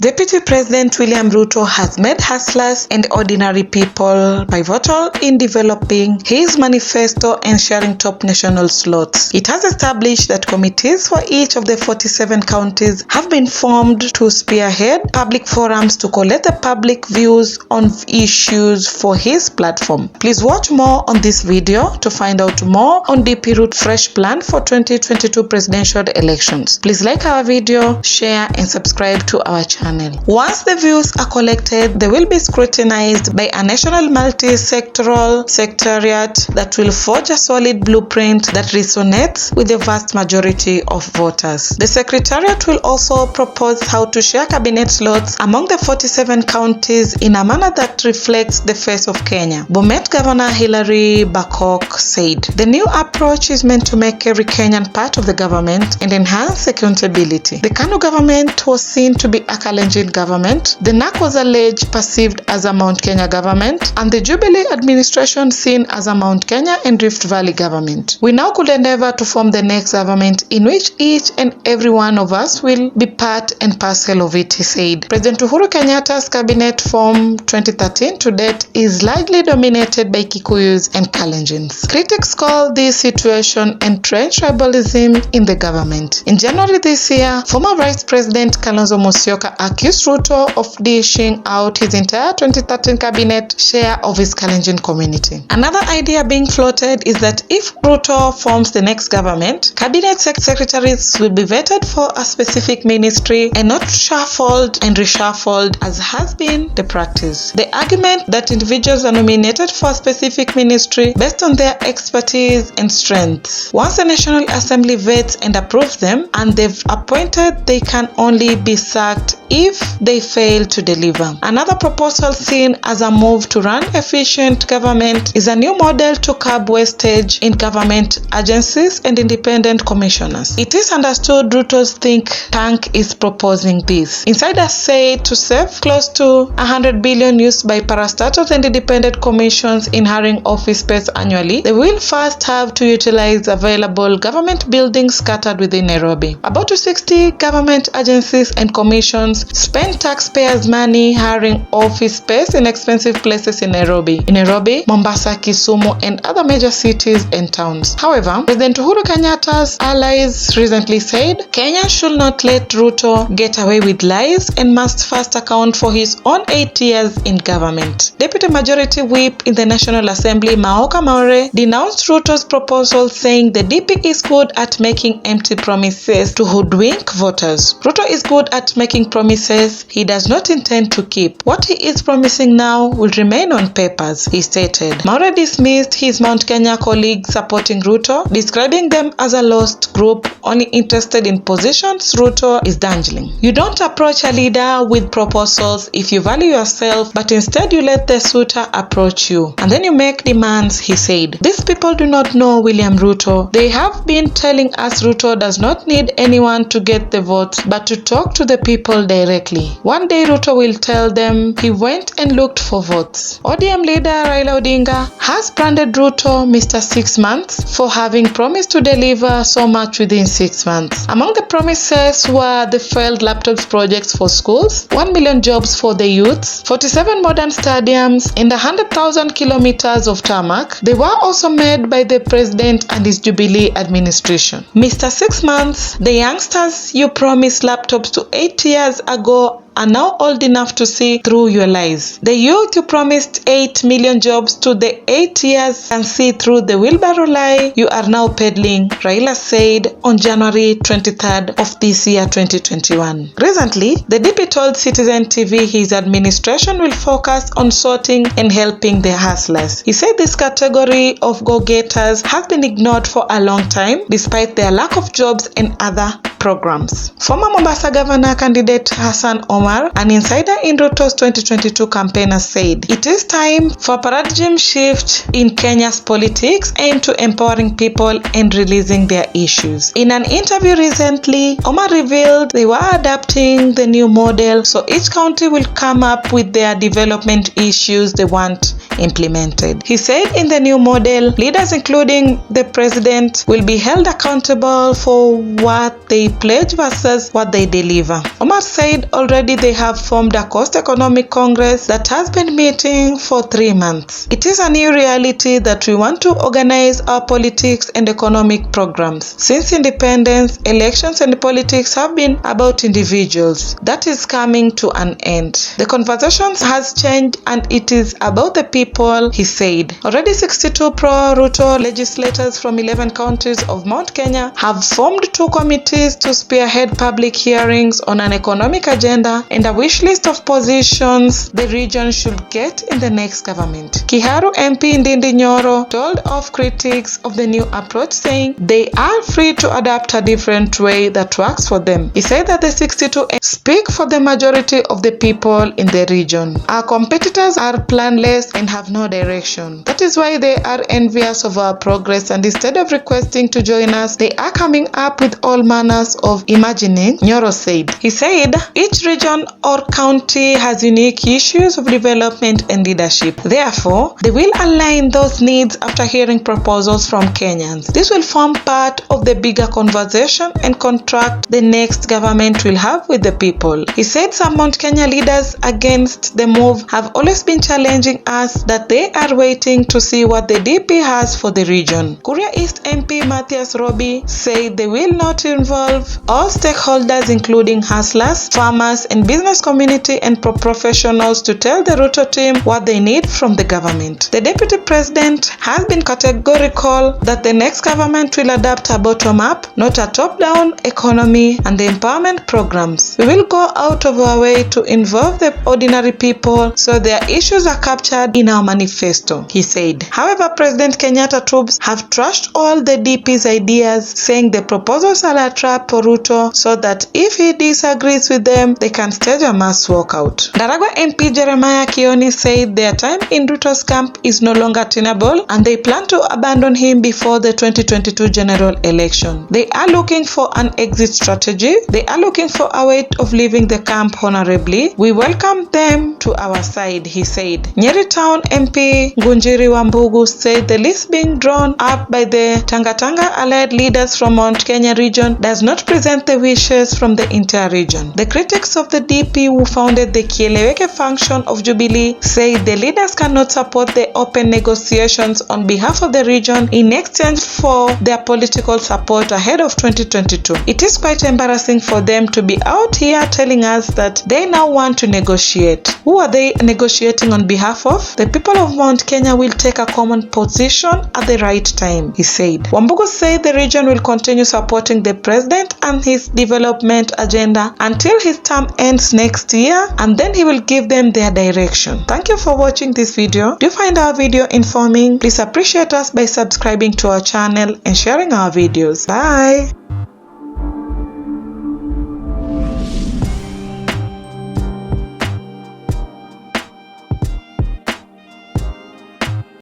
Deputy President William Ruto has made hustlers and ordinary people pivotal in developing his manifesto and sharing top national slots. It has established that committees for each of the 47 counties have been formed to spearhead public forums to collect the public views on issues for his platform. Please watch more on this video to find out more on DP Ruto fresh plan for 2022 presidential elections. Please like our video, share and subscribe to our channel. Once the views are collected, they will be scrutinized by a national multi-sectoral secretariat that will forge a solid blueprint that resonates with the vast majority of voters. The secretariat will also propose how to share cabinet slots among the 47 counties in a manner that reflects the face of Kenya. Bomet Governor Hilary Bakok said, "The new approach is meant to make every Kenyan part of the government and enhance accountability." The Kanu government was seen to be a Kalenjin government, the NAC was alleged perceived as a Mount Kenya government, and the Jubilee administration seen as a Mount Kenya and Rift Valley government. We now could endeavor to form the next government in which each and every one of us will be part and parcel of it, he said. President Uhuru Kenyatta's cabinet from 2013 to date is largely dominated by Kikuyus and Kalenjins. Critics call this situation entrenched tribalism in the government. In January this year, former Vice President Kalonzo Musyoka accused Ruto of dishing out his entire 2013 cabinet share of his Kalenjin community. Another idea being floated is that if Ruto forms the next government, cabinet secretaries will be vetted for a specific ministry and not shuffled and reshuffled as has been the practice. The argument that individuals are nominated for a specific ministry based on their expertise and strengths. Once the National Assembly vets and approves them and they've appointed, they can only be sacked if they fail to deliver. Another proposal seen as a move to run efficient government is a new model to curb wastage in government agencies and independent commissioners. It is understood Ruto's think tank is proposing this. Insiders say to save close to 100 billion used by parastatals and independent commissions in hiring office space annually, they will first have to utilize available government buildings scattered within Nairobi. About 260 government agencies and commissions spend taxpayers' money hiring office space in expensive places in Nairobi, Mombasa, Kisumu, and other major cities and towns. However, President Uhuru Kenyatta's allies recently said Kenya should not let Ruto get away with lies and must first account for his own 8 years in government. Deputy Majority Whip in the National Assembly, Maoka Maure, denounced Ruto's proposal, saying the DP is good at making empty promises to hoodwink voters. Ruto is good at making promises he does not intend to keep. What he is promising now will remain on papers, he stated. Maure dismissed his Mount Kenya colleagues supporting Ruto, describing them as a lost group only interested in positions Ruto is dangling. You don't approach a leader with proposals if you value yourself, but instead you let the suitor approach you, and then you make demands, he said. These people do not know William Ruto. They have been telling us Ruto does not need anyone to get the votes, but to talk to the people directly. One day Ruto will tell them he went and looked for votes. ODM leader Raila Odinga has branded Ruto Mr. 6 months for having promised to deliver so much within 6 months. Among the promises were the failed laptops projects for schools, 1 million jobs for the youths, 47 modern stadiums, and 100,000 kilometers of tarmac. They were also made by the president and his Jubilee administration. Mr. 6 months, the youngsters you promised laptops to 8 years ago are now old enough to see through your lies. The youth you promised 8 million jobs to the 8 years can see through the wheelbarrow lie you are now peddling, Raila said on January 23rd of this year 2021. Recently, the DP told Citizen TV his administration will focus on sorting and helping the hustlers. He said this category of go-getters has been ignored for a long time despite their lack of jobs and other programs. Former Mombasa Governor candidate Hassan Omar, an insider in Ruto's 2022 campaign, has said it is time for a paradigm shift in Kenya's politics aimed to empowering people and releasing their issues. In an interview recently, Omar revealed they were adapting the new model so each county will come up with their development issues they want implemented. He said in the new model, leaders including the president will be held accountable for what they pledge versus what they deliver. Omar said already they have formed a Coast Economic Congress that has been meeting for 3 months. It is a new reality that we want to organize our politics and economic programs. Since independence, elections and politics have been about individuals. That is coming to an end. The conversation has changed and it is about the people, he said. Already 62 pro-Ruto legislators from 11 counties of Mount Kenya have formed 2 committees to spearhead public hearings on an economic agenda and a wish list of positions the region should get in the next government. Kiharu MP Ndindi Nyoro told off critics of the new approach, saying they are free to adapt a different way that works for them. He said that the 62 speak for the majority of the people in the region. Our competitors are planless and have no direction. That is why they are envious of our progress, and instead of requesting to join us, they are coming up with all manners of imagining, Nyoro said. He said each region or county has unique issues of development and leadership. Therefore, they will align those needs after hearing proposals from Kenyans. This will form part of the bigger conversation and contract the next government will have with the people. He said some Mount Kenya leaders against the move have always been challenging us that they are waiting to see what the DP has for the region. Kuria East MP Matthias Robi said they will not involve all stakeholders including hustlers, farmers and business community and professionals to tell the Ruto team what they need from the government. The deputy president has been categorical that the next government will adopt a bottom-up, not a top-down economy and the empowerment programs. We will go out of our way to involve the ordinary people so their issues are captured in our manifesto, he said. However, President Kenyatta troops have trashed all the DP's ideas, saying the proposals are a trap for Ruto so that if he disagrees with them, they can stage a mass walkout. Ndaragwa MP Jeremiah Kioni said their time in Ruto's camp is no longer tenable and they plan to abandon him before the 2022 general election. They are looking for an exit strategy. They are looking for a way of leaving the camp honorably. We welcome them to our side, he said. Nyeri Town MP Ngunjiri Wambugu said the list being drawn up by the Tanga allied leaders from Mount Kenya region does not present the wishes from the entire region. The critics of the DP who founded the Kieleweke function of Jubilee say the leaders cannot support the open negotiations on behalf of the region in exchange for their political support ahead of 2022. It is quite embarrassing for them to be out here telling us that they now want to negotiate. Who are they negotiating on behalf of? The people of Mount Kenya will take a common position at the right time, he said. Wambugu said the region will continue supporting the president and his development agenda until his term ends next year, and then he will give them their direction. Thank you for watching this video. Do you find our video informing? Please appreciate us by subscribing to our channel and sharing our videos. Bye.